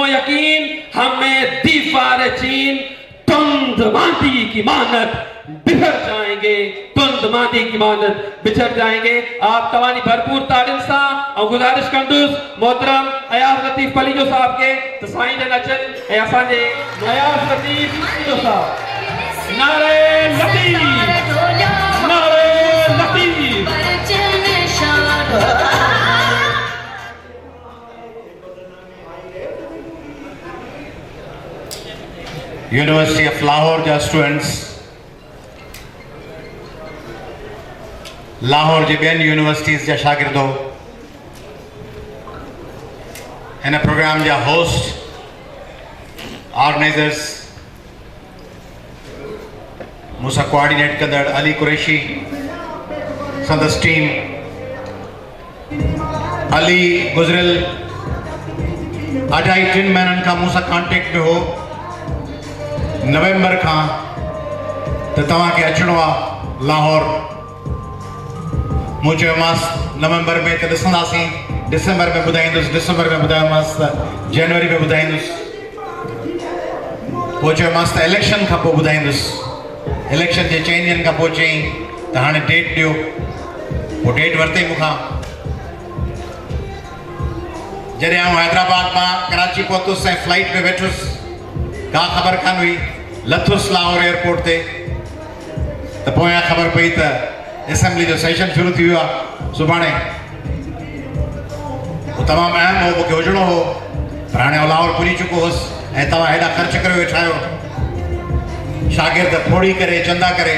यकीन हमें दीवार चीन तुंद मांदी की मानत बिखर जाएंगे, तुंद मांदी की मानत बिछड़ जाएंगे। आप तवानी भरपूर तारीफ सा और गुजारिश कंदुस मोहतरम अयाज लतीफ पलीजो साहब के तस्वीर ने नचन ऐसा ने अयाज लतीफ पलीजो साहब नारे लतीफ नारे लतीफ। University of Lahore जा स्टूडेंट्स लाहौर जे ॿियनि यूनिवर्सिटीज़ जा शागिर्दो हिन प्रोग्राम जा होस्ट ऑर्गेनाइज़र्स मूंसां कोऑर्डिनेट कंदड़ अली कुरैशी संदसि टीम अली गुज़रियल 2.5 महीननि खां मूंसां कॉन्टेक्ट में हो नवंबर खां त तव्हांखे अचिणो आहे लाहौर। मूं चयोमांसि नवंबर में त ॾिसंदासीं, दिसंबर में ॿुधाईंदुसि, दिसंबर में ॿुधायोमांसि त जनवरी में ॿुधाईंदुसि, पोइ चयोमांसि त इलेक्शन खां पोइ ॿुधाईंदुसि। इलेक्शन जे 4 ॾींहंनि खां पोइ चयईं त हाणे डेट ॾियो, पोइ डेट वरितई मूंखां। जॾहिं आउं हैदराबाद मां कराची पहुतुसि ऐं फ्लाइट में वेठुसि, का ख़बर कान हुई, लथुसि लाहौर एयरपोर्ट ते त पोयां ख़बर पई त असेंबली जो सेशन शुरू थी वियो आहे सुभाणे। उहो तमामु अहम हो, मूंखे हुजणो हो, पर हाणे लाहौर पुॼी चुको हुउसि ऐं तव्हां हेॾा ख़र्च करे वेठा आहियो, शागिर्द फोड़ी करे चंदा करे।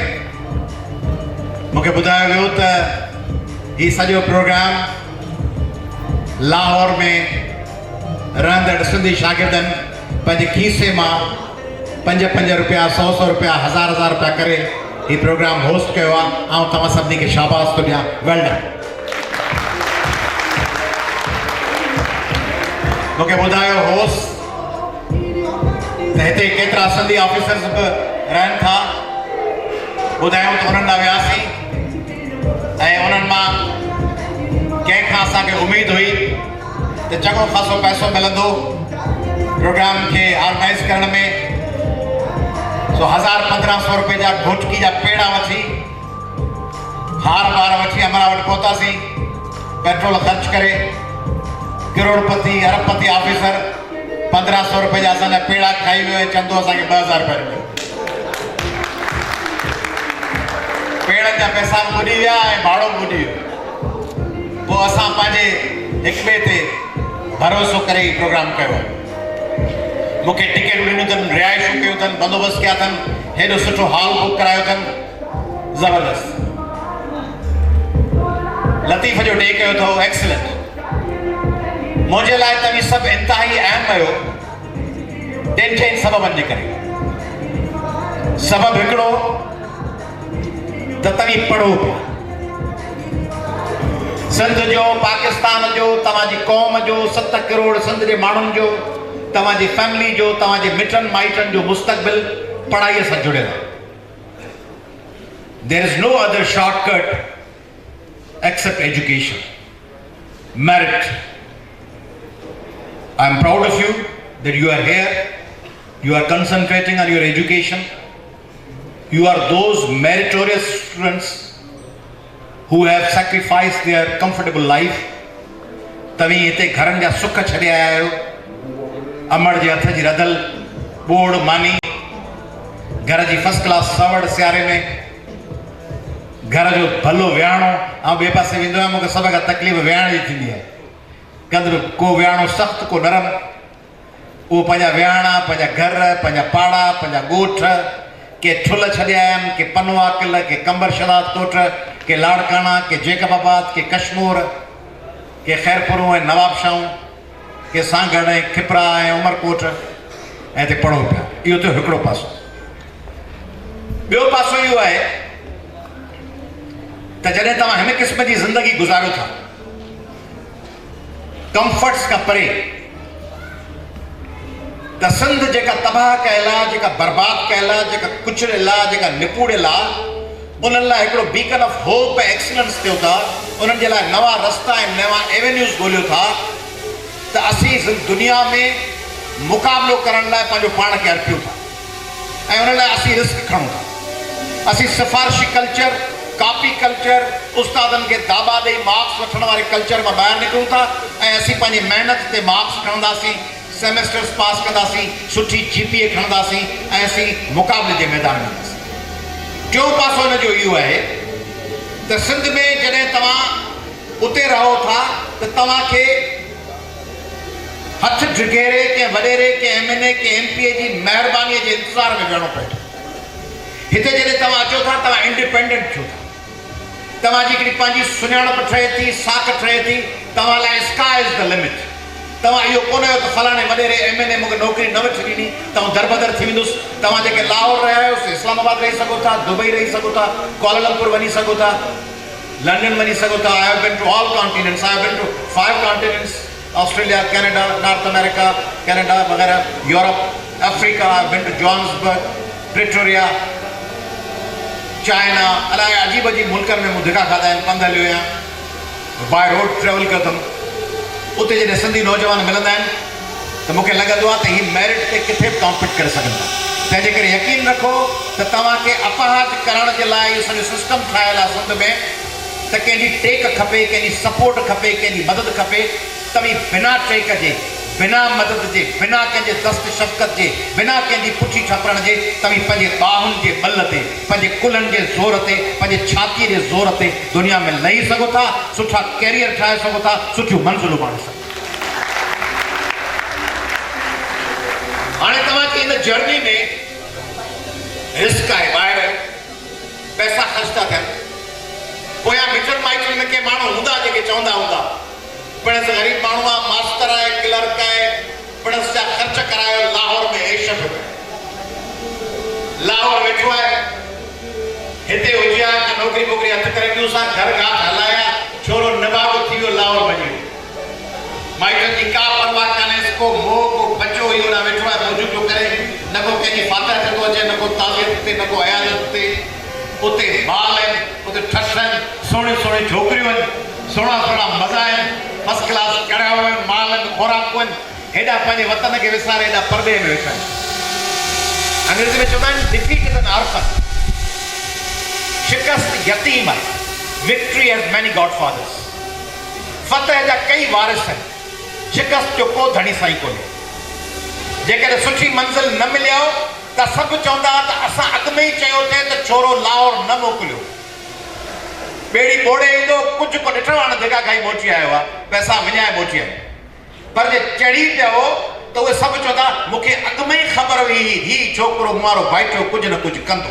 मूंखे ॿुधायो वियो त हीउ सॼो प्रोग्राम लाहौर में रहंदड़ सिंधी शागिर्दनि पंहिंजे खीसे मां 5-5 रुपया, 100 रुपया, 1000 रुपया करे ही प्रोग्राम होस्ट कयो आहे। ऐं तव्हां सभिनी खे शाबाश थो ॾियां, वेल डन। मूंखे ॿुधायो होसि त हिते केतिरा सिंधी ऑफिसर्स बि रहनि था। ॿुधायूं त उन्हनि ॾांहुं वियासीं ऐं उन्हनि मां कंहिंखां असांखे उमेद हुई त चङो ख़ासो पैसो मिलंदो प्रोग्राम के ऑर्गेनाइज करण में। सो 1000-1500 रुपए जा घोटकी जा पेड़ा वठी, हार बार वठी अमरा वटि पहुतासीं, पेट्रोल ख़र्च करे। करोड़पति अरबपति ऑफिसर 1500 रुपए जा असांजा पेड़ा खाई वियो ऐं चंदो असांखे 2000 रुपए ॾिनो। पेड़नि जा पैसा बि ॿुॾी विया ऐं भाड़ो बि ॿुॾी वियो। पोइ असां पंहिंजे हिक ॿिए ते भरोसो करे ही प्रोग्राम कयो। मूंखे टिकट ॾिनियूं अथनि, रिहाइशूं कयूं अथनि, बंदोबस्तु कया अथनि, हेॾो सुठो हॉल बुक करायो अथनि, ज़बरदस्त। लतीफ़ जो डे कयो अथव, एक्सीलेंट। मुंहिंजे लाइ त इहे सभु इंतिहाई अहम हुयो, 3 सबबनि जे करे। सबबु हिकिड़ो त तव्हीं पढ़ो पिया, सिंध जो, पाकिस्तान जो, तव्हांजी क़ौम जो, 7 करोड़ सिंध जे माण्हुनि जो, तव्हांजी फैमिली जो, तव्हांजे मिटनि माइटनि जो मुस्तक़बिल पढ़ाईअ सां जुड़ियल आहे। There is no other shortcut except education, merit. I am proud of you that you are here, you are concentrating on your education, you are those meritorious students who have sacrificed their comfortable life. तव्हीं हिते घरनि जा सुख छॾे आया आहियो, अमड़ जे हथ जी रधल बोड़ मानी, घर जी फर्स्ट क्लास सवड़ सियारे में, घर जो भलो विहाणो। ऐं ॿिए पासे वेंदो आहियां, मूंखे सभ खां तकलीफ़ विहाण जी थींदी आहे। कंदुरु को विहाणो सख़्तु, को नरम। उहो पंहिंजा विहाणा, पंहिंजा घर, पंहिंजा पाड़ा, पंहिंजा ॻोठ, के ठुल छॾे आया आहिनि, के पनवा किल, के कंबर शदाद कोट, के लाड़काना, के जेकबाबाद, के कश्मूर, के खैरपुर ऐं नवाबशाहूं, के सांगड़ ऐं खिपरा ऐं उमरकोट, ऐं हिते पढ़ो पिया। इहो थियो हिकिड़ो पासो। ॿियो पासो इहो आहे त जॾहिं तव्हां हिन क़िस्म जी ज़िंदगी गुज़ारियो था, कंफर्ट्स खां परे, त सिंध जेका तबाह कयल आहे, जेका बर्बाद कयल आहे, जेका कुचड़ियल आहे, जेका निपूड़ियल आहे, उन्हनि लाइ हिकिड़ो बीकन ऑफ होप ऐं एक्सीलेंस थियो था। उन्हनि जे लाइ नवां रस्ता ऐं नवां एवेन्यूज़ ॻोल्हियो था त असीं दुनिया में मुक़ाबिलो करण लाइ पंहिंजो पाण खे अर्पियूं था ऐं उन लाइ असीं रिस्क खणूं था। असीं सिफ़ारिशी कल्चर, कॉपी कल्चर, उस्तादनि खे दाबा ॾेई मार्क्स वठण वारे कल्चर मां ॿाहिरि निकिरूं था ऐं असीं पंहिंजी महिनत ते मार्क्स खणंदासीं, सेमेस्टर्स पास कंदासीं, सुठी GPA खणंदासीं ऐं असीं मुक़ाबले जे मैदान में वेंदासीं। टियों पासो हिन जो इहो आहे त सिंध में जॾहिं तव्हां उते रहो था त तव्हांखे हथ ढिघेरे के वॾेरे के MNA के MPA जी महिरबानीअ जे इंतज़ार में वेहणो पए। हिते जॾहिं तव्हां अचो था तव्हां इंडिपेंडेंट थियो था, तव्हांजी हिकिड़ी पंहिंजी सुञाणप ठहे थी, साख ठहे थी, तव्हां लाइ स्काई इज़ द लिमिट। तव्हां इहो कोन आहियो त फलाणे वॾेरे MNA मूंखे नौकिरी न वठी ॾिनी, तव्हां दरबदर थी वेंदुसि। तव्हां जेके लाहौर रहिया आहियो, इस्लामाबाद रही सघो था, दुबई रही सघो था, कुआलालंपुर वञी सघो था, लंडन वञी सघो था। I have been to all continents, I have been to 5 continents, Australia, Canada, north America, Canada वगैरह, Europe, Africa, I have been to Johannesburg, Pretoria, China, अलाए अजीब अजीब मुल्कनि में मूं धिका खाधा आहिनि, पंधु हलियो आहियां, बाय रोड ट्रेवल कयो अथमि। उते जॾहिं सिंधी नौजवान मिलंदा आहिनि त मूंखे लॻंदो आहे त हीअ मेरिट ते किथे बि कॉम्पीट करे सघनि था। तंहिंजे करे यकीन रखो त तव्हांखे अपहाज करण जे लाइ इहो सॼो सिस्टम ठाहियलु आहे सिंध में त कंहिंजी टेक खपे, कंहिंजी सपोर्ट खपे, कंहिंजी मदद खपे। तव्हीं बिना टेक जे, बिना मदद जे, बिना कंहिंजे दस्त शफ़क़त जे, बिना कंहिंजी पुठी छपण जे तव्हीं पंहिंजे ॿाहुनि जे बल ते, पंहिंजे कुल्हनि जे ज़ोर ते, पंहिंजे छातीअ जे ज़ोर ते दुनिया में लही सघो था, सुठा कैरियर ठाहे सघो था, सुठियूं मंज़िलूं माणे सघो। हाणे तव्हांखे इन जर्नी में रिस्क आहे, ॿाहिरि पैसा ख़र्च था थियनि। पोयां मिटनि माइटनि में के माण्हू हूंदा जेके चवंदा हूंदा पिणस ग़रीब माण्हू आहे, मास्टर आहे, क्लर्क आहे, पिणस जा ख़र्च करायो लाहौर में एशत में। लाहौर वेठो आहे, हिते हुजे हा त नौकिरी वोकिरी हथ करे ॾियूंसां, घर घाट हलाया, छोरो निबाबो थी वियो, लाहौर वञी वियो। माइटनि जी का परवाह कान्हे, को मोह को बचो इहो न वेठो आहे मौजूद पियो करे, न को कंहिंजी फातर ते थो अचे, न को ताबियत ते, न को अयादत ते। उते बाल आहिनि, उते ठस आहिनि, सुहिणियूं सुहिणियूं छोकिरियूं आहिनि, सुहिणा सुहिणा मज़ा आहिनि, फर्स्ट क्लास चढ़िया हुआ आहिनि, माल आहिनि, खुराकूं आहिनि। हेॾा पंहिंजे वतन खे विसारे हेॾा परदे में वेठा आहिनि। अंग्रेज़ी में चवंदा आहिनि डिफीट इज़ एन ऑर्फन, शिकस्त यतीम आहे, victory has many godfathers. फतह जा कई वारिस आहिनि, शिकस्त जो को धणी साईं कोन्हे। जेकॾहिं सुठी मंज़िल न मिलियो त सभु चवंदा त असां अॻु में ई चयोसीं त छोरो लाहौर न मोकिलियो। ॿेड़ी ॿोड़े ईंदो, कुझु को ॾिठो हाणे धिका खाई मोटी आयो आहे, पैसा विञाए मोटी आयो। पर जे चढ़ी पियो त उहे सभु चवंदा मूंखे अॻु में ई ख़बर हुई हीउ छोकिरो मुआरो भाइटियो कुझु न कुझु कंदो।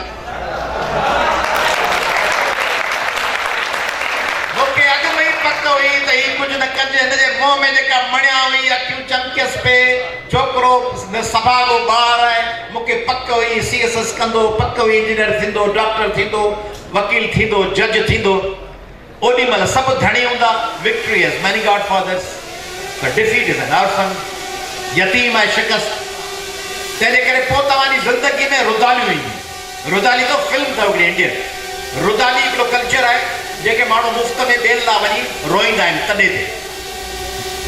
मूंखे अॻु में ई पक हुई त हीउ कुझु न कजे, हिन जे मुंहं में जेका मणिया हुई, अखियूं चमकियसि पे, छोकिरो सफ़ागो ॿार आहे, मूंखे पक हुई CSS कंदो, पक हुई इंजीनियर थींदो, डॉक्टर थींदो, वकील थींदो, जज थींदो। ओॾी महिल सभु धणी हूंदा। Victory has many godfathers, but defeat is an orphan, यतीम आहे शिकस्त। तंहिंजे करे पोइ तव्हांजी ज़िंदगी में रुदालियूं ईंदियूं। रुदाली तो फिल्म अथव हिकिड़ी इंडियन। रुदाली हिकिड़ो कल्चर आहे जेके माण्हू मुफ़्त में ॿियनि लाइ वञी रोईंदा आहिनि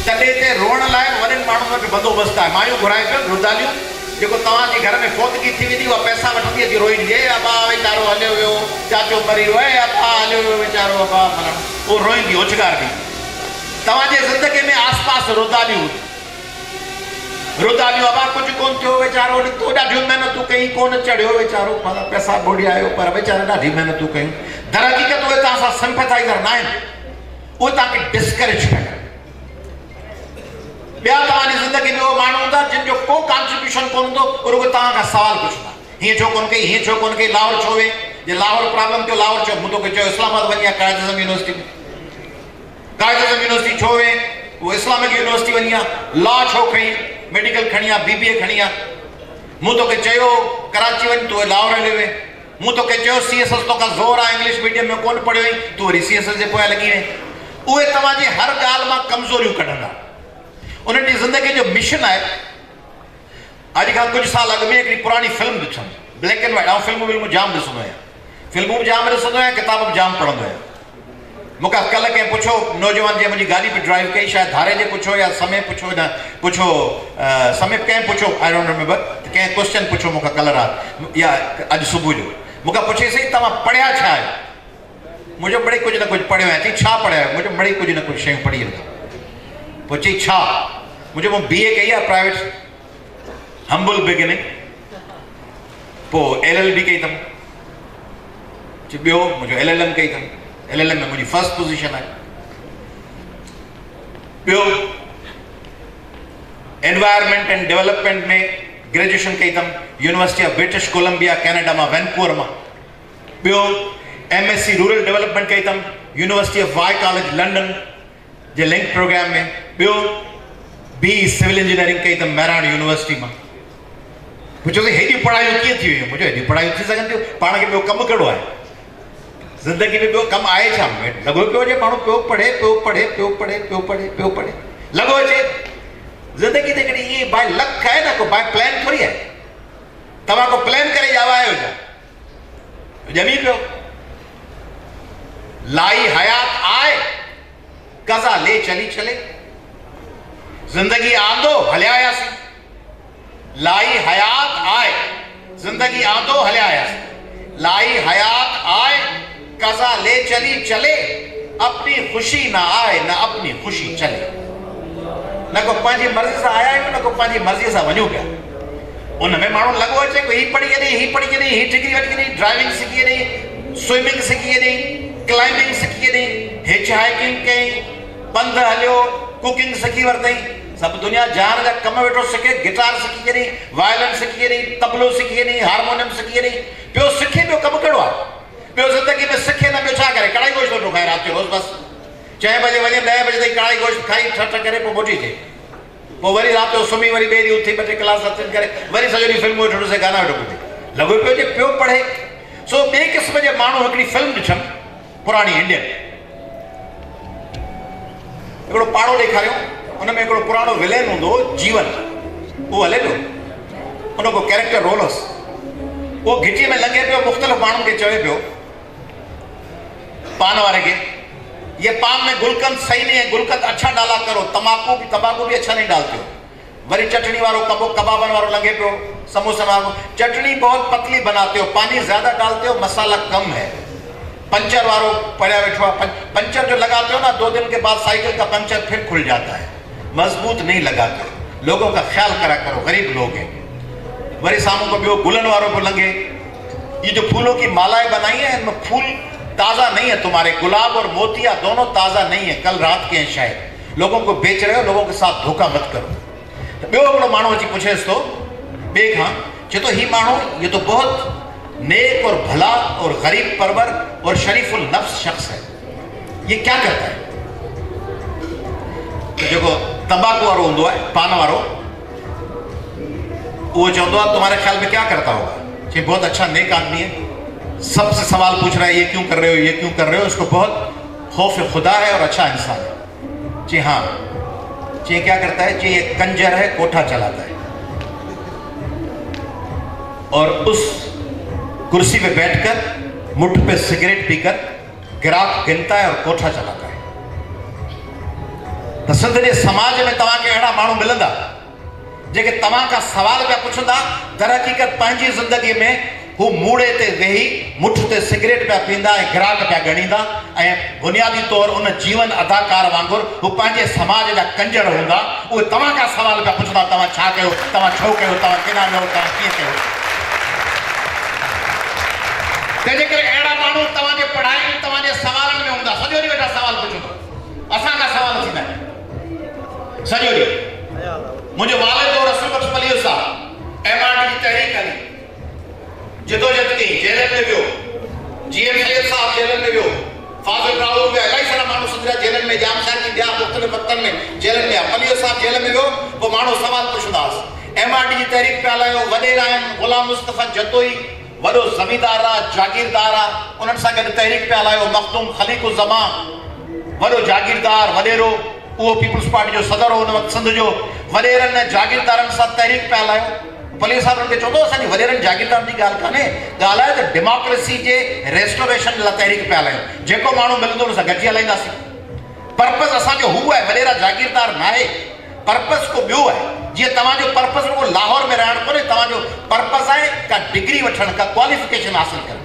तॾे ते रोअण लाइ वॾनि माण्हुनि वटि बंदोबस्तु आहे। मायूं घुराए पियो रुदालियूं, जेको तव्हांजे घर में फोतगी थी वेंदी उहा पैसा वठंदी अची रोईंदी, अबा वीचारो हलियो वियो, चाचो मरी वियो, अबा हलियो वियो वीचारो, अबा फलाणो, उहो रोईंदी, ओछगार ॾींदी। तव्हांजे ज़िंदगी में आस पास रुदालियूं, अबा कुझु कोन थियो वीचारो, तूं ॾाढियूं महिनतूं कई, कोन चढ़ियो वीचारो, पैसा ॿोड़ी आयो, पर वीचारो ॾाढी महिनतूं कयूं। दर हक़ीक़त उहे तव्हां सां सिंपैथाइज़र न आहिनि, उहे तव्हांखे डिस्करेज कनि। ॿिया तव्हांजी ज़िंदगी में उहे माण्हू हूंदा जिन जो को कॉन्ट्रीब्यूशन कोन हूंदो, रुॻो तव्हां खां सवाल पुछंदा, हीअं छो कोन कई, हीअं छो कोन कई, लाहौर छो वे, जे लाहौर प्रॉब्लम थियो लाहौर छो, मूं तोखे चयो इस्लामाबाद वञी आहे कायद आज़म यूनिवर्सिटी में, कायद आज़म यूनिवर्सिटी छो वे, वो इस्लामिक यूनिवर्सिटी वञी आहे, लॉ छो खई, मेडिकल खणी आहे, BBA खणी आहे, मूं तोखे चयो कराची वञ, तूं लाहौर हलियो वे, मूं तोखे चयो CSS तोखां ज़ोर आहे, इंग्लिश मीडियम में कोन पढ़ियो हुई, तूं वरी CSS जे पोयां लॻी वई। उहे तव्हांजी हर ॻाल्हि मां कमज़ोरियूं कढंदा। उन्हनि जी ज़िंदगी जो मिशन आहे। अॼु खां कुझु साल अॻु में हिकिड़ी पुराणी फिल्म ॾिठमि, ब्लैक एंड वाइट। ऐं फिल्मूं जाम ॾिसंदो आहियां, फिल्मूं बि जाम ॾिसंदो आहियां, किताब बि जाम पढ़ंदो आहियां। मूंखां कल्ह कंहिं पुछो, नौजवान जे मुंहिंजी गाॾी पे ड्राइव कई, शायदि धारे जे पुछो या समय पुछो, न पुछो समय कंहिं पुछो, आई डोंट रिमेंबर, कंहिं क्वेश्चन पुछो मूंखां कल्ह राति या अॼु सुबुह जो, मूंखां पुछे सही तव्हां पढ़िया छा आहियो? मुंहिंजो मिड़ई कुझु न कुझु पढ़ियो आहियां। चई छा पढ़िया आहियो? मुंहिंजो मिड़ई कुझु न कुझु शयूं पढ़ी वेंदो। पोइ चई छा? मुंहिंजो मूं BA कई आहे प्राइवेट, हम्बल बिगिनिंग, पोइ LLB कई अथमि। चई ॿियो? मुंहिंजो LLM कई अथमि, LLM में मुंहिंजी फर्स्ट पोजीशन आहे। ॿियो एनवायरमेंट एंड डेवलपमेंट में ग्रेजुएशन कई अथमि, university of British Columbia Canada मां, वैनकूवर मां। ॿियो MSc रूरल डेवलपमेंट कई अथमि, university of Wye college London जे लिंक प्रोग्राम में। ॿियो BE सिविल इंजीनियरिंग कई अथमि मेराण यूनिवर्सिटी मां। पुछो त हेॾियूं पढ़ाइयूं कीअं थी वियूं? मुंहिंजो हेॾियूं पढ़ाइयूं थी सघनि थियूं, पाण खे ॿियो कमु कहिड़ो आहे ज़िंदगी में? ॿियो कमु आहे छा? लॻो पियो अचे माण्हू पियो पढ़े पियो पढ़े पियो पढ़े पियो पढ़े पियो पढ़े, लॻो अचे। ज़िंदगी ते हिकिड़ी इहे बाय लक आहे न, को बाय प्लान थोरी आहे। तव्हां को प्लान करे ॼावा आहियो छा? ॼमी पियो। लाई हयात आए कज़ा ले चली चले, जिंदगी आंदो हलिया आयासीं। लाई हयात आए, जिंदगी आंदो हलिया आयासीं। लाई हयात आए कज़ा ले चली चले, अपनी खुशी ना आए न अपनी खुशी चले। न को पंहिंजी मर्ज़ी सां आया आहियूं, न को पंहिंजी मर्ज़ी सां वञूं पिया। उन में माण्हू लॻो अचे कोई ही पढ़ी वञे, ही पढ़ी वञे, ही डिग्री वठी वञे, ड्राइविंग सिखी वञे, स्विमिंग सिखी वञे, क्लाइंबिंग सिखी वञे, हिच हाइकिंग कई, पंधु हलियो, कुकिंग सिखी वरितई, सभु दुनिया जहान जा कम वेठो सिखे, गिटार सिखी वञे, वायलिन सिखी वञे, तबलो सिखी वञे, हारमोनियम सिखी वञे। पियो सिखे, ॿियो कमु कहिड़ो आहे? ॿियो ज़िंदगी में सिखे न, ॿियो छा करे? कढ़ाई गोश्त वेठो खाए राति जो रोज़, बसि 6 बजे वञे, 9 बजे ताईं कढ़ाई गोश्त खाई ठठ करे पोइ मोटी थिए, पोइ वरी राति जो सुम्ही, वरी ॿिए ॾींहुं उथी 2 क्लास अटेंड करे, वरी सॼो ॾींहुं फिल्मूं वेठो ॾिसे, गाना वेठो ॿुधे, लॻो पियो जे पियो पढ़े। सो ॿिए क़िस्म जे माण्हू हिकिड़ी फिल्म ॾिठमि, पुराणी इंडियन, हिकिड़ो पाड़ो ॾेखारियो, उन में हिकिड़ो पुराणो विलेन हूंदो हो, जीवन, उहो हले पियो, उन को कैरेक्टर रोल हुअसि। उहो घिटीअ में लंघे पियो, मुख़्तलिफ़ माण्हुनि खे चवे पियो, पान वारे खे, ये पान में गुलकंद सही नहीं है, गुलकंद अच्छा डाला करो, तंबाकू भी अच्छा नहीं डालते हो। वरी चटनी वारो कबाबन वारो लंघे पियो, समोसा वारो, चटनी बहुत पतली बनाते हो, पानी ज्यादा डालते हो, मसाला कम है। पंचर वारो पड़ा बैठा, पंचर जो लगाते हो ना, 2 दिन के बाद साइकिल का पंचर फिर खुल जाता है, मजबूत नहीं लगाते हो, लोगों का ख्याल करा करो, गरीब लोग हैं। वरी सामू को ॿियो गुलन वारो को लंघे, ये जो फूलों की मालाएं बनाई है, इनमें फूल ताज़ा नहीं है, तुम्हारे गुलाब और मोतिया दोनों ताज़ा नहीं है, कल रात के हैं शायद, लोगों को बेच रहे हो, लोगों के साथ धोखा मत करो। ॿियो हिकिड़ो माण्हू अची पुछेसि थो ॿिए खां, चए थो ही माण्हू ये तो बहुत नेक और भला और गरीब परवर और शरीफुल नफ्स शख्स है, ये क्या करता है? तो जेको तंबाकू वारो हूंदो आहे, पान वारो, वो चवंदो आहे तुम्हारे ख्याल में क्या करता होगा? चए बहुत अच्छा नेक आदमी है, सबसे सवाल पूछ रहा है, ये क्यों कर रहे हो, ये क्यों कर रहे हो, उसको बहुत खौफ खुदा है और अच्छा इंसान है। जी हाँ। जी क्या करता है? जी ये कंजर है, कोठा चलाता है, और उस कुर्सी पे बैठकर मुठ पे सिगरेट पीकर ग्राहक गिनता है और कोठा चलाता है। तो सिंध जे समाज में तव्हां खे अहिड़ा माण्हू मिलंदा जेके तव्हां खां सवाल पिया पुछंदा, दर हक़ीक़त पंहिंजी ज़िंदगी में हू मूड़े ते वेही मुठ ते सिगरेट पिया पींदा ऐं ग्राहक पिया ॻणींदा, ऐं बुनियादी तौर उन जीवन अदाकार वांगुरु हू पंहिंजे समाज जा कंजर हूंदा। उहे तव्हां खां सवाल पिया पुछंदा, तव्हां छा कयो, तव्हां छो कयो, तव्हां केॾां वियो, तव्हां कीअं कयो। तंहिंजे करे अहिड़ा माण्हू तव्हांजे पढ़ाई तव्हांजे सवालनि में हूंदा, सॼो ॾींहुं वेठा सवाल पुछंदो, असां खां सवाल थींदा आहिनि सॼो ॾींहुं। मुंहिंजो वालिद और रसूल बख्श पलीर साहब MRD जी तहरीक कई, जिदोजहद कई, जेलनि में वियो, GM सैयद साहब जेलनि में वियो, फाज़िल राहुल विया, इलाही सारा माण्हू सिंधिया जेलनि में, जाम साहिब ॿिया मुख़्तलिफ़ वक़्तनि में जेलनि में, पलीर साहब जेल में वियो, पोइ माण्हू सवाल पुछंदा हुअसि। MRD जी तहरीक पिया हलायो, वॾेरा आहिनि, ग़ुलाम मुस्तफ़ा जतोई वॾो ज़मींदार आहे, जागीरदार आहे, उन्हनि सां गॾु तहरीक पिया हलायो। मखदूम ख़लीक़ुज़्ज़मान वॾो जागीरदार, वॾेरो, उहो पीपल्स पार्टी जो सदर हो उन वक़्तु सिंध जो, वॾेरनि ऐं जागीरदारनि सां तहरीक पिया हलायो। पली साहब उनके चवंदो असांजी वॾेरनि जागीरदार जी ॻाल्हि कान्हे, ॻाल्हि आहे त डेमोक्रेसी जे रेस्टोरेशन लाइ तहरीक पिया हलायूं। जेको माण्हू मिलंदो हुन सां गॾिजी हलाईंदासीं। पर्पस असांजो हू आहे, वॾेरा जागीरदार न आहे। पर्पस को ॿियो आहे। जीअं तव्हांजो पर्पस रुगो लाहौर में रहणु कोन्हे, तव्हांजो पर्पस आहे का डिग्री वठणु, का क्वालिफिकेशन हासिल करणु।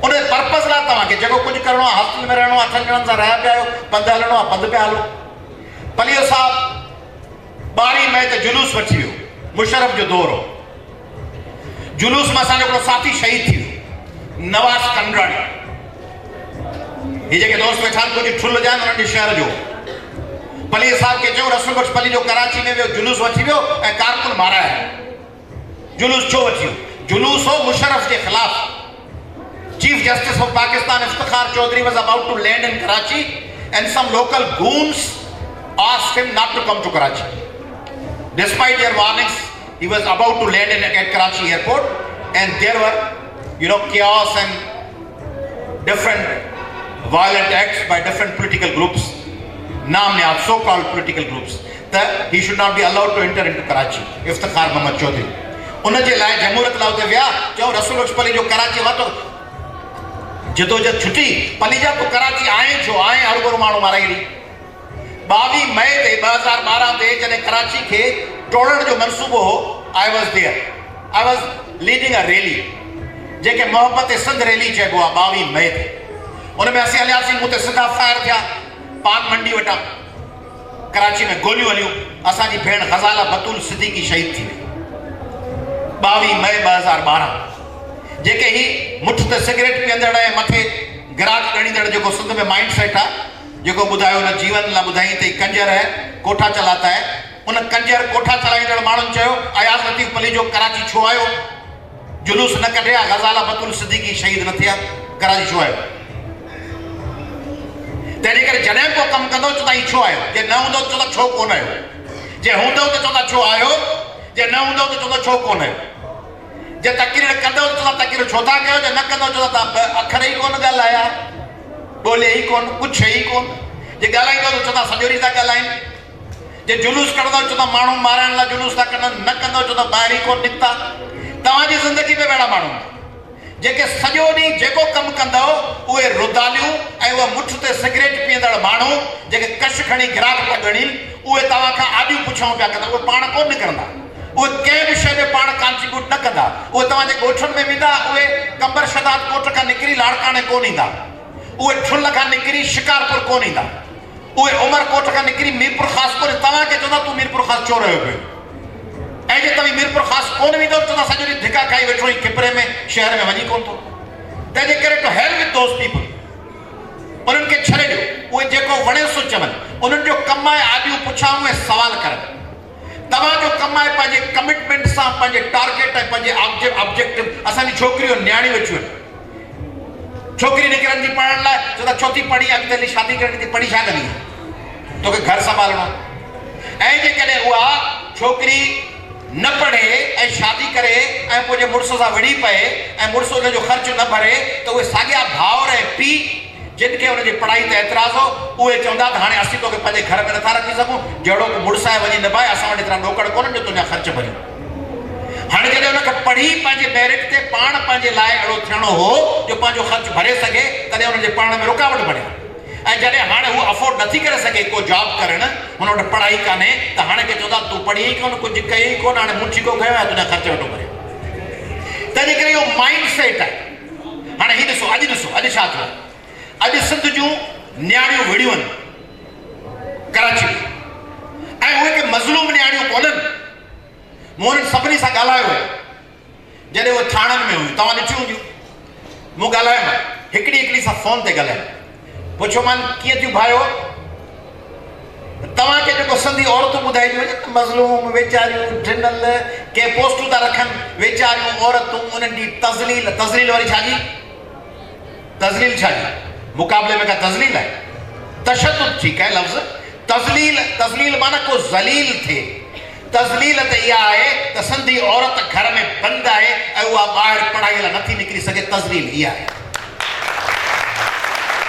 उन पर्पस लाइ तव्हांखे जेको कुझु करिणो आहे, हॉस्टल में रहणो आहे, अठनि ॼणनि सां रहिया पिया आहियो, पंधु हलणो आहे पंधु पिया हलो। पलीअ साहब 12 मई ते जुलूस वठी वियो, मुशर्रफ जो दौर हो। जुलूस में असांजो हिकिड़ो साथी शहीद थी वियो, नवाज़ कंडराणी। हे जेके दोस्त वेठा आहिनि कुझु ठुल जा उन्हनि जे शहर जो। पली साहब खे चयो रसूल बख्श पली जो कराची में वियो, जुलूस वठी वियो ऐं कारकुन माराया। जुलूस छो वठी वियो? जुलूस हो मुशर्रफ के खिलाफ। Chief Justice of Pakistan Iftikhar Chaudhry was about to land in Karachi and some local goons asked him not to come to Karachi. Despite their warnings, he was about to land at Karachi airport and there were, chaos and different violent acts by different political groups, naam-niyad so-called political groups, that he should not be allowed to enter into Karachi. Iftikhar Muhammad Chaudhry. उनजे लाइ जमहूरियत लाइ उते विया, चयो रसूल बख्श पली जो कराची वतो जदोजहद छुटी। पली जा तूं कराची आए छो आए? हर माण्हू माराई ॾी। 22 मई ते 2012 ते जॾहिं कराची खे टोड़ण जो मनसूबो हो, I was there, I was leading a rally जेके मोहब्बत सिंध रैली चइबो आहे। 22 मई ते उन में असीं हलियासीं, मूं ते सिधा फायर थिया पान मंडी वटां। कराची में गोलियूं हलियूं, असांजी भेण ग़ज़ाला बतूल सिद्दीकी शहीद थी वई 22 मई 2012। जेके ही मुठ ते सिगरेट पीअंदड़ ऐं मथे गिराक ॻणींदड़ जेको सिंध में माइंड सेट आहे, जेको ॿुधायो हुन जीवन लाइ ॿुधाई त कंजर है कोठा चलाता है। उन कंजर कोठा चलाईंदड़ माण्हुनि चयो अयाज़ लतीफ़ पली जो कराची छो आयो? जुलूस न कढिया, ग़ज़ाला बतूल सिद्दीकी शहीद न थिया, कराची छो आयो? तंहिंजे करे जॾहिं को कमु कंदो चवंदा ही छो आयो? जे न हूंदो चवंदा छो कोन आयो? जे हूंदो त चवंदा छो आयो? जे न हूंदो त चवंदा छो कोन आयो? जे तक़रीर कंदो त चवंदा तक़रीर छो था कयो? जे न कंदो चवंदा अखर ई कोन ॻाल्हाया, ॿोले ई कोन, कुझु ई कोन। जे ॻाल्हाईंदो त चवंदा सॼो ॾींहुं था ॻाल्हाइनि। जे जुलूस कढंदो चवंदा माण्हू माराइण लाइ जुलूस था कढनि, न कंदो चवंदा ॿाहिरि ई कोन निकिता। तव्हांजी ज़िंदगी में अहिड़ा माण्हू जेके सॼो ॾींहुं जेको कमु कंदो उहे रुदालियूं ऐं उहा मुठ ते सिगरेट पीअंदड़ माण्हू जेके कश खणी गिराक था ॻणीनि, उहे तव्हां खां आॾियूं पुछऊं पिया कंदा। उहे पाण कोन निकिरंदा, उहे कंहिं बि शइ में पाण कॉन्ट्रीब्यूट न कंदा। उहे तव्हांजे ॻोठनि में वेंदा, उहे कंबर शदाद कोट खां निकिरी लाड़काणे कोन ईंदा, उहे ठुल खां निकिरी शिकारपुर कोन ईंदा, उहे उमरकोट खां निकिरी मीरपुर ख़ासि कोन। तव्हांखे चवंदा तूं मीरपुर ख़ासि छो रहियो पियो? ऐं जे तव्हां मीरपुर ख़ासि कोन वेंदो चवंदा सॼो ॾींहुं धिका खाई वेठो ई खिपरे में, शहर में वञी कोन थो। तंहिंजे करे टू हेल विद दोज़ पीपल, उन्हनि खे छॾे ॾियो। उहे जेको वणे सो चवनि, उन्हनि जो कमु आहे आॾियूं पुछाऊं ऐं सवाल करनि। तव्हांजो कमु आहे पंहिंजे कमिटमेंट सां पंहिंजे टारगेट ऐं पंहिंजे ऑब्जेक्टिव। असांजी छोकिरियूं न्याणियूं वेठियूं आहिनि, छोकिरी निकिरंदी पढ़ण लाइ, चवंदा छो थी पढ़ी, अॻिते हली शादी करणी थी, पढ़ी छा कंदी? तोखे घर संभालणो। ऐं जेकॾहिं उहा छोकिरी न पढ़े ऐं शादी करे ऐं पोइ जे मुड़ुस सां विड़ी पए ऐं मुड़ुस उनजो ख़र्च न भरे, त उहे साॻिया भाउर ऐं पीउ जिन खे हुनजी पढ़ाई ते एतिराज़ हो, उहे चवंदा त हाणे असीं तोखे पंहिंजे घर में नथा रखी सघूं, जहिड़ो मुड़ुस आहे वञी निभाए, असां वटि एतिरा नौकर कोन्हनि जो तुंहिंजा ख़र्च भरियूं। हाणे जॾहिं हुनखे पढ़ी पंहिंजे मेरिट ते पाण पंहिंजे लाइ अहिड़ो थियणो हो जो पंहिंजो ख़र्च भरे सघे, तॾहिं हुनजे पढ़ण में रुकावट बणे। ऐं जॾहिं हाणे हू अफोर्ड नथी करे सघे को जॉब करणु, हुन वटि पढ़ाई कान्हे, त हाणे खे चवंदा तूं पढ़ी ई कोन, कुझु कई ई कोन, हाणे मुंची को खयो आहे, तुंहिंजा ख़र्च वेठो भरे। तंहिंजे करे इहो माइंड सेट आहे। हाणे हीउ ॾिसो, अॼु छा थियो? अॼु सिंध जूं न्याणियूं विड़ियूं आहिनि कराची में, ऐं उहे के मज़लूम न्याणियूं कोन्हनि। मूं उन्हनि सभिनी सां ॻाल्हायो आहे जॾहिं उहे थाणनि में हुयूं, तव्हां ॾिठियूं हूंदियूं। मूं ॻाल्हायो, हिकिड़ी सां फ़ोन ते ॻाल्हायो, पुछो मान कीअं थियूं भाइयो? तव्हांखे जेको सिंधी औरतूं ॿुधाइजूं वञे, मज़लूम वेचारियूं ढिनल के पोस्टूं था रखनि, वेचारियूं औरतूं, उन्हनि जी तज़लील वारी छाजी? तज़लील छाजी? मुक़ाबले में का तज़लील आहे? तशद्दुद ठीकु आहे लफ़्ज़। तज़लील माना को ज़लील थिए। तज़लील त इहा आहे त सिंधी औरत घर में बंदि आहे ऐं उहा ॿाहिरि पढ़ाई लाइ नथी निकिरी सघे, तज़लील इहा आहे।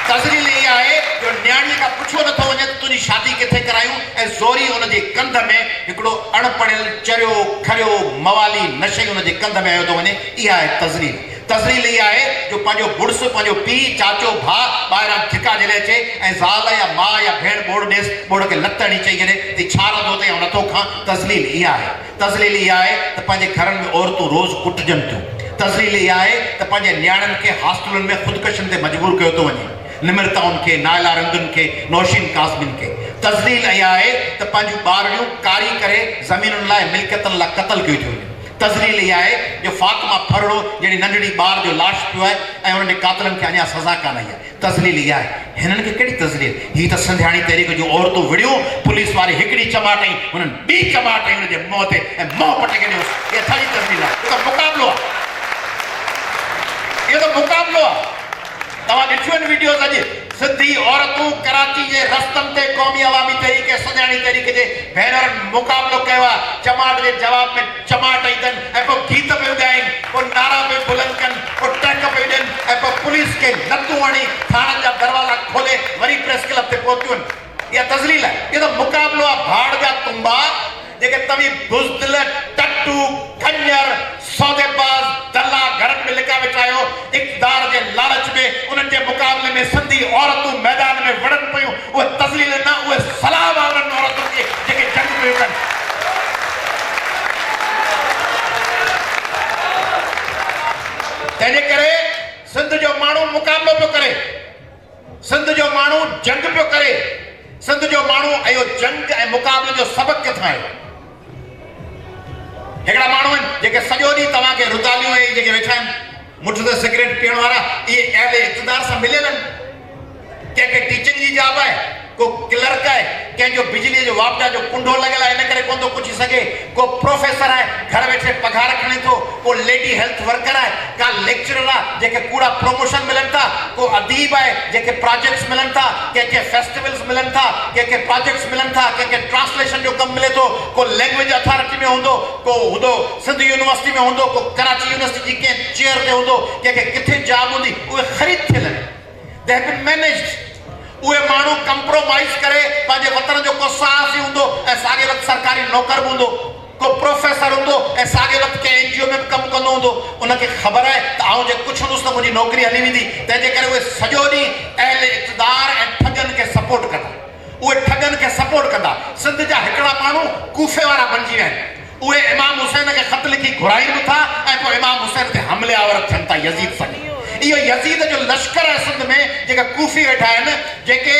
तज़लील इहा आहे जो न्याणी खां पुछो नथो वञे त तुंहिंजी शादी किथे करायूं ऐं ज़ोरी उन जे कंध में हिकिड़ो अणपढ़ियल चरियो खरियो मवाली नशे उन जे कंध में आयो थो वञे। इहा आहे तज़लील। तज़लील इहा आहे जो पंहिंजो बुड़स पंहिंजो पीउ चाचो भाउ ॿाहिरां धिका ॾेले अचे ऐं ज़ाल या माउ या भेण ॿोड़ ॾेसि ॿोड़ खे लत हणी चई करे त छा रहंदो अथई ऐं नथो खां। तज़लील इहा आहे। तज़लील इहा आहे त पंहिंजे घरनि में औरतूं रोज़ कुटजनि थियूं। तज़लील इहा आहे त पंहिंजे नियाणियुनि खे हॉस्टलुनि में ख़ुदकशियुनि ते मजबूर कयो थो वञे, निमरताउनि खे, नायला रंगुनि खे, नौशीन काज़मिन खे। तज़लील इहा आहे त पंहिंजूं ॿारियूं कारी करे ज़मीनुनि लाइ मिल्कियतुनि लाइ क़तल कयूं थियूं वञनि। तज़लील इहा आहे जो फातिमा फरड़ो जहिड़ी नंढड़ी ॿार जो लाश पियो आहे ऐं उन्हनि जे कातिलनि खे अञा सज़ा कान आई आहे। तज़लील इहा आहे। हिननि खे कहिड़ी तज़लील? हीअ त संध्याणी तहरीक जूं औरतूं विड़ियूं, पुलिस वारे हिकिड़ी चमाट हईं, हुननि ॿी चमाट हईं हुनजे मुंहं ते ऐं मुंहुं पटे खे ॾियोसि। इहा असांजी तज़लील आहे। इहो त मुक़ाबिलो आहे। इहो त मुक़ाबिलो आहे। तव्हां ॾिठियूं आहिनि वीडियोज़ अॼु सिंधी औरतूं कराची जे रस्तनि ते क़ौमी अवामी तहरीक संध्याणी तहरीक जे भेनरुनि मुक़ाबिलो कयो आहे। चमाट जे जवाब में चमाट ईंदनि ऐं पोइ गीत पियो ॻाइनि, पोइ नारा पियो बुलंद कनि, पोइ टहक पियो ॾियनि ऐं पोइ पुलिस खे नथूं हणी थाणनि जा दरवाज़ा खोले वरी प्रेस क्लब ते पहुतियूं आहिनि। इहा तज़लील आहे। इहो त मुक़ाबिलो आहे भाड़ जा तुम्बा जेके तव्हीं बुज़दिल टट्टू खंजर सौदेबाज़ दल्ला घरनि में लिका वेठा आहियो। इक़्तिदार जे लालच में उन्हनि जे मुक़ाबले में सिंधी औरतूं मैदान में वड़नि पियूं। उहे तज़लील न, उहे सलाह वारनि औरतुनि खे जेके जंग पियूं कनि। तंहिंजे करे सिंध जो माण्हू मुक़ाबिलो पियो करे, सिंध जो माण्हू जंग पियो करे, सिंध जो माण्हू इहो जंग ऐं मुक़ाबले जो सबक़ किथां आयो? हिकिड़ा माण्हू आहिनि जेके सॼो ॾींहुं तव्हांखे रुदालियूं ऐं जेके वेठा आहिनि मुठ ते सिगरेट पीअण वारा, इहे अहिड़े इक़्तिदार सां मिलियल आहिनि। कंहिंखे टीचिंग जी जॉब आहे, को क्लर्क आहे, कंहिंजो बिजलीअ जो वापडा जो कुंडो लॻियल आहे इन करे कोन थो पुछी सघे, को प्रोफेसर आहे घर वेठे पघार खणे थो, को लेडी हेल्थ वर्कर आहे, का लेक्चरर आहे जेके कूड़ा प्रमोशन मिलनि था, को अदीब आहे जेके प्रोजेक्ट्स मिलनि था, कंहिंखे फेस्टिवल्स मिलनि था, कंहिंखे प्रोजेक्ट्स मिलनि था, कंहिंखे ट्रांसलेशन जो कमु मिले थो, को लैंग्वेज अथॉरिटी में हूंदो, को हूंदो सिंध यूनिवर्सिटी में हूंदो, को कराची यूनिवर्सिटी जी कंहिं चेयर ते हूंदो, कंहिंखे किथे जॉब हूंदी, उहे ख़रीद थियल आहिनि। They have been managed. उहे माण्हू कंप्रोमाइज़ करे पंहिंजे वतन जो को साहसी हूंदो ऐं साॻे वक़्तु सरकारी नौकर बि हूंदो, को प्रोफेसर हूंदो ऐं साॻे वक़्तु कंहिं NGO में बि कमु कंदो हूंदो। उनखे ख़बर आहे त आउं जे कुझु हूंदुसि त मुंहिंजी नौकिरी हली वेंदी। तंहिंजे करे उहे सॼो ॾींहुं अहिड़े इक़्तिदार ऐं ठगनि खे सपोर्ट कंदा। उहे ठगनि खे सपोर्ट कंदा। सिंध जा हिकिड़ा माण्हू कूफे वारा बणिजी विया आहिनि। उहे इमाम हुसैन खे ख़त लिखी घुराइनि बि था ऐं पोइ इमाम हुसैन ते हमले आवर थियनि था यज़ीद सां। इहो यज़ीद जो लश्कर आहे सिंध में, जेके कूफी वेठा आहिनि, जेके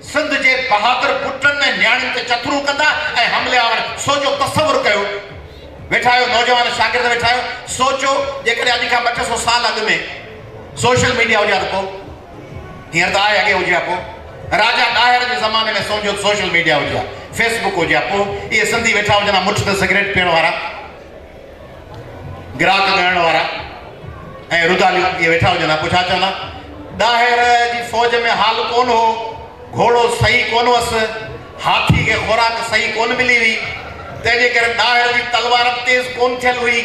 सिंध जे बहादुर पुटनि ऐं न्याणियुनि ते चथरू कंदा ऐं हमले आवर। सोचो, तसवुर कयो, वेठा आहियो नौजवान शागिर्द वेठा आहियो, सोचो जेकॾहिं अॼु खां 200 साल अॻु में सोशल मीडिया हुजे हा त पोइ, हींअर त आहे, अॻे हुजे हा पोइ, राजा ॾाहिर जे ज़माने में सोचो सोशल मीडिया हुजे हा, फेसबुक हुजे हा, पोइ इहे सिंधी वेठा हुजनि हा मुठ ते सिगरेट पीअण वारा, ग्राहक ॻणण वारा ऐं रुदालियूं इहे वेठा हुजनि हा, पोइ छा चवंदा? ॾाहिर जी फ़ौज में हाल कोन हो, घोड़ो सही कोन हुअसि, हाथी खे ख़ुराक सही कोन मिली हुई, तंहिंजे करे ॾाहिर जी तलवार तेज़ कोन थियल हुई,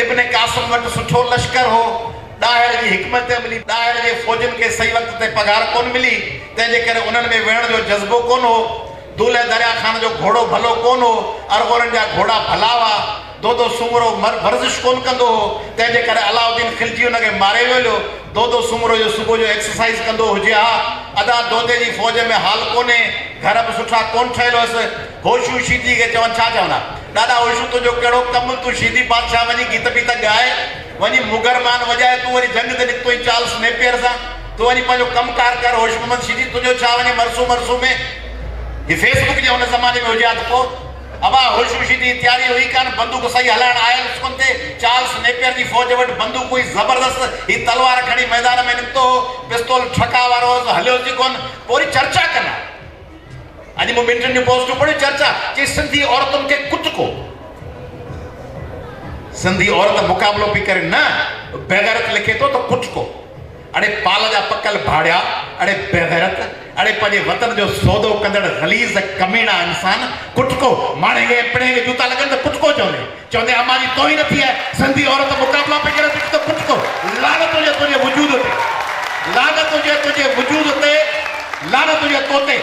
इब्न कासिम वटि सुठो लश्कर हो, ॾाहिर जी हिकमत मिली, ॾाहिर जे फ़ौजनि खे सही वक़्त ते पघार कोन मिली, तंहिंजे करे उन्हनि में वेहण जो जज़्बो कोन हो, दूल्हे दरिया ख़ान जो घोड़ो भलो कोन हो, अरगोरनि जा घोड़ा भला हुआ, दो सूमरो वर्ज़िश कोन कंदो हो, तंहिंजे करे अलाउद्दीन खिलजी हुनखे मारे वियो। दो सूमरो जो सुबुह जो एक्सरसाइज़ कंदो हुजे हा, अदा दोदे जी फ़ौज में हाल कोन्हे, घर बि सुठा कोन ठहियल हुअसि। होशू शीदी खे चवनि छा चवंदा? ॾाढा होशू तुंहिंजो कहिड़ो कमु, तूं शीदी बादशाह वञी गीत पीत ॻाए, वञी मुगरमान वॼाए, तूं वरी जंग ते निकितो चार्ल्स नेपियर सां, तूं वञी पंहिंजो कमकार कर। होश मोहम्मद शीदी तुंहिंजो छा वञे मरसू में? हीअ फेसबुक जे हुन ज़माने में हुजे हा त पोइ अबा होशू शीदी तयारी हुई कान, बंदूक सही हलाइण आयल कोन थे, चार्ल्स नेपियर जी फ़ौज वटि बंदूक हुई ज़बरदस्त, हीअ तलवार खणी मैदान में निकितो हो, पिस्तौल ठका वारो हलियोसि कोन, पोइ वरी चर्चा कंदा। अॼु मूं 2 टिनि पोस्टूं पढ़ियूं, चर्चा चई सिंधी औरतुनि खे कुटको, सिंधी औरत मुक़ाबिलो पई करे, न बेगैरत लिखे थो त कुटको। अड़े पाल जा पकल भाड़िया, अड़े बेगैरत, अड़े पंहिंजे वतन जो सौदो कंदड़ ग़लीज़ कमीना इंसान, कुटको। माणे खे पिणे खे जूता लॻनि त कुटको चवंदे अमां जी तोहिन थी आहे, सिंधी औरत मुक़ाबिला पई करे त कुटको। लानत हुजे तुंहिंजे वजूद ते, लानत हुजे तुझे वजूद ते लानत हुजे तोते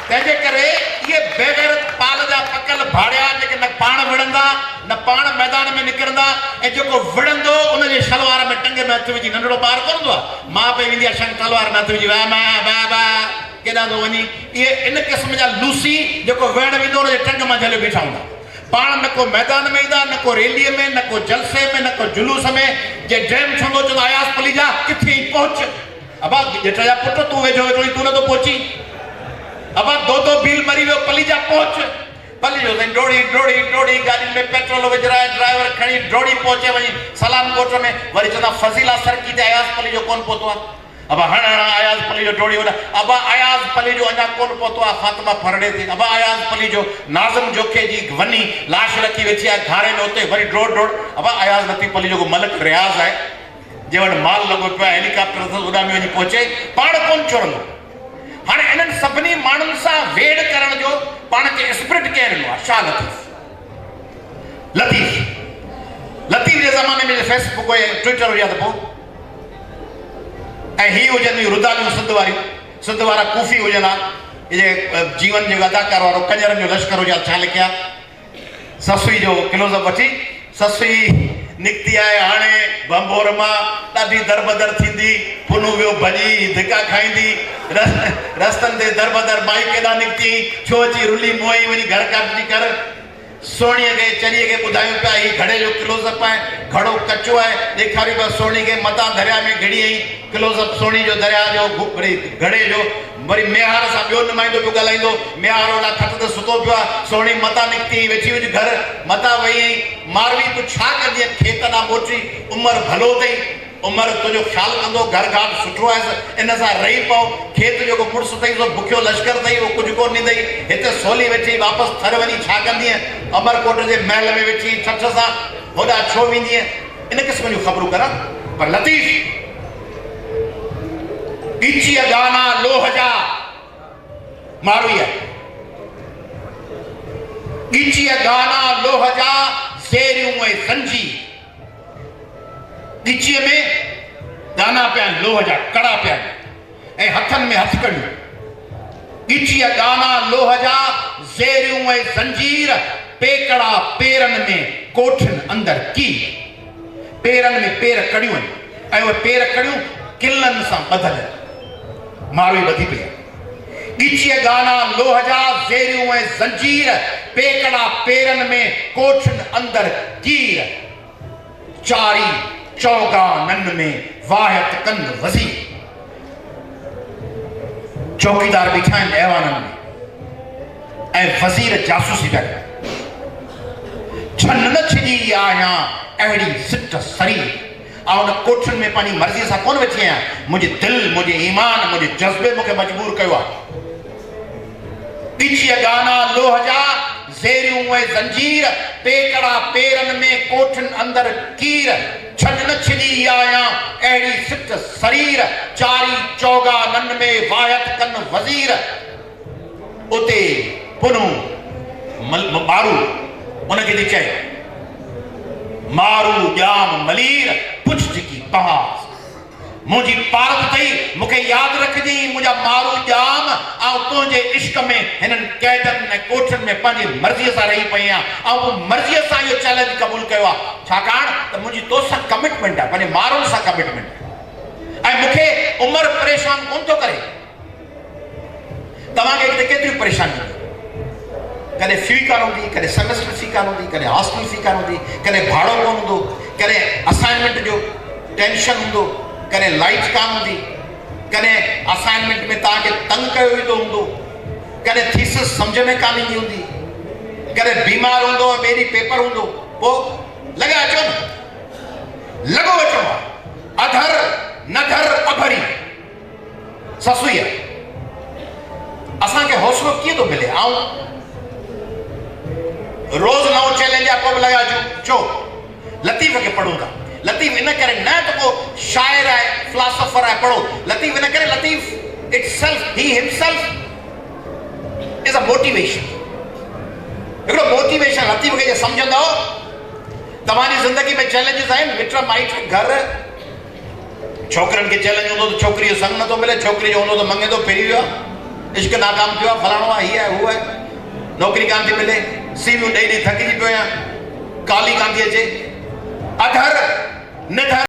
तंहिंजे करे ये बेगैरत पाल जा पकल भाड़िया जेके न पाण विढ़ंदा न पाण मैदान में निकिरंदा ऐं जेको विढ़ंदो उन जे शलवार में टंगे में हथ विझी नंढड़ो ॿार कोन हूंदो आहे मां पई वेंदी आहे शंग तलवार में हथ विझी वाह बा केॾां थो वञी इहे इन क़िस्म जा लूसी जेको विहण वेंदो उन जे टंग मां झले बीठा हूंदा पाण न को मैदान में ईंदा न को रैलीअ में न को जलसे में न को जुलूस में जे ड्रैम छंदो चवंदो आयास पलीजा किथे पहुच अबा जेठ जा पुट तूं वेझो वेठो तूं नथो पहुची अबा दो बिल मरी वियो पलीजा पहुच पलीजो साईं डोड़ी गाड़ी में पेट्रोल विझराए ड्राइवर खणी डोड़ी पहुचे वञी सलाम कोट में वरी चवंदा फज़ीला सरकी ते आयास पलीजो कोन पहुतो आहे अबा हण आयास पलीजो डोड़ी वॾा अबा आयास पलीजो अञा कोन पहुतो आहे फातिमा फरड़े ते अबा आयास पलीजो नाज़िम जोखे जी वनी लाश रखी वेठी आहे घारे में उते वरी डोड़ अबा आयास लतीफ़ पलीजो को मलिक रियाज़ आहे जे वटि माल लॻो पियो आहे हेलीकॉप्टर सां उॾामी वञी पहुचे पाण कोन चुरंदो हाणे इन्हनि सभिनी माण्हुनि सां वेड़ करण जो पाण खे स्पिरिट कंहिं ॾिनो आहे छा लतीफ़ जे ज़माने में फेसबुक हुए ट्विटर हुया त पोइ ऐं ही हुजनि रुदालियूं सिंध वारा कूफी हुजनि इहे जीवन जो अदाकार वारो कंजरनि जो लश्कर हुजे छा लिखिया ससुई जो क्लोज़अप वठी ससुई निकिती आहे हाणे बंबोर मां ॾाढी दरबदर थींदी पुनू वियो भॼी धिका खाईंदी रस्तनि ते दरबदर माई केॾां निकिती छो अची रुली मोई वञी घर कटिजी कर सोणीअ खे चरीअ खे ॿुधायूं पिया ही घड़े जो क्लोज़अप आहे घड़ो कचो आहे ॾेखारियो पिया सोणी खे मथां दरिया में घिड़ी आई क्लोज़अप सोणी जो दरिया जो वरी घड़े जो वरी मेहार सां ॿियो नुमाइंदो पियो ॻाल्हाईंदो मेहार ओॾा खट ते सुतो पियो आहे सोणी मथां निकिती वेठी हुई घर मथां वई आई मारवी तूं छा कंदी खेत ॾांहुं मोटी उमिरि भलो अथई उमिरि तुंहिंजो ख़्यालु कंदो घर घाट सुठो आहे इन सां रही पओ खेत जेको मुड़ुसु अथई सो बुखियो लश्कर अथई उहो कुझु कोन ॾींदई हिते सोली वेठी वापसि थर वञी छा कंदीअ अमरकोट जे महल में वेठी ठठ सां होॾा छो वेंदीअ इन क़िस्म जूं ख़बरूं करा पर लतीफ़ ॻीचीअ गाना लोह जा मारूई आहे ॻीचीअ गाना लोह जा ज़ेरियूं ऐं संजी ॻीचीअ में गाना पिया लोह जा कड़ा पिया ऐं हथनि में हथकड़ियूं ॻीचीअ गाना लोह जा ज़ेरियूं ऐं ज़ंजीर पेकड़ा पेरनि में कोठिन अंदर की पेरनि में पेर कड़ियूं आहिनि ऐं उहे पेर कड़ियूं किलनि सां ॿधल मारूई ॿधी पई आहे ॻीचीअ गाना लोह जा ज़ेरियूं ऐं ज़ंजीर पेकड़ा पेरनि में कोठिन अंदर कीर चारी चौगाननि में वाहित कन वज़ीर चौकीदार बीठा आहिनि ऐवाननि में ऐं वज़ीर जासूसी पिया कनि छन न छिॼी आहियां अहिड़ी सिट सरी ऐं उन कोठियुनि में पंहिंजी मर्ज़ीअ सां कोन वेठी आहियां मुंहिंजी दिलि मुंहिंजे ईमान मुंहिंजे जज़्बे मूंखे मजबूर कयो आहे ॻीचीअ गाना लोह जा ज़ेरियूं ऐं ज़ंजीर पेकड़ा पेरनि में कोठियुनि अंदर कीर छन न छिॼी आहियां अहिड़ी सिट सरीर चारी चौगाननि में वाहित कन वज़ीर उते पुनू मारू उनखे थी चए मारू ॼाम मलीर पुछ जिकी पहास मुंहिंजी पारत अथई मूंखे यादि रखिजी मुंहिंजा मारू ॼाम ऐं तुंहिंजे इश्क में हिननि क़ैदनि ऐं कोठियुनि में पंहिंजी मर्ज़ीअ सां रही पई आहियां ऐं पोइ मर्ज़ीअ सां इहो चैलेंज क़बूल कयो आहे छाकाणि त मुंहिंजी तो सां कमिटमेंट आहे पंहिंजे माण्हुनि सां कमिटमेंट आहे ऐं मूंखे उमिरि परेशान कोन थो करे तव्हांखे हिते केतिरियूं परेशानियूं कॾहिं फी कान हूंदी कॾहिं सेमेस्टर फी कान हूंदी कॾहिं हॉस्टल फी कान हूंदी कॾहिं भाड़ो कोन हूंदो कॾहिं असाइनमेंट जो टेंशन हूंदो कॾहिं लाइट कान हूंदी कॾहिं असाइनमेंट में तव्हांखे तंग कयो वेंदो हूंदो कॾहिं थीसिस सम्झ में कान ईंदी हूंदी कॾहिं बीमार हूंदो ॿिए ॾींहुं पेपर हूंदो पोइ लॻा अचो न लॻो अचो अधर नधर अभरी ससुई आहे असांखे हौसलो कीअं थो मिले ऐं रोज़ नओं चैलेंज आहे पोइ बि लॻा अचो छो लतीफ़ खे पढ़ूं था लतीफ़ इन करे न त को शाइर आहे फिलासफर आहे पढ़ो लतीफ़ इन करे Latif itself he himself is a motivation हिकिड़ो मोटिवेशन लतीफ़ खे जे सम्झंदो तव्हांजी ज़िंदगी में चैलेंजिस आहिनि मिट माइट घर छोकरनि खे चैलेंज हूंदो त छोकिरीअ जो संग नथो मिले, छोकिरी जो हूंदो त मंगे थो फिरी वियो आहे, इश्क नाकाम थियो आहे, फलाणो आहे, हीअ आहे, हू आहे, नौकिरी कान थी मिले, सीवियूं ॾेई ॾेई थकिजी पियो आहियां, काली कान थी अचे, अधर निधर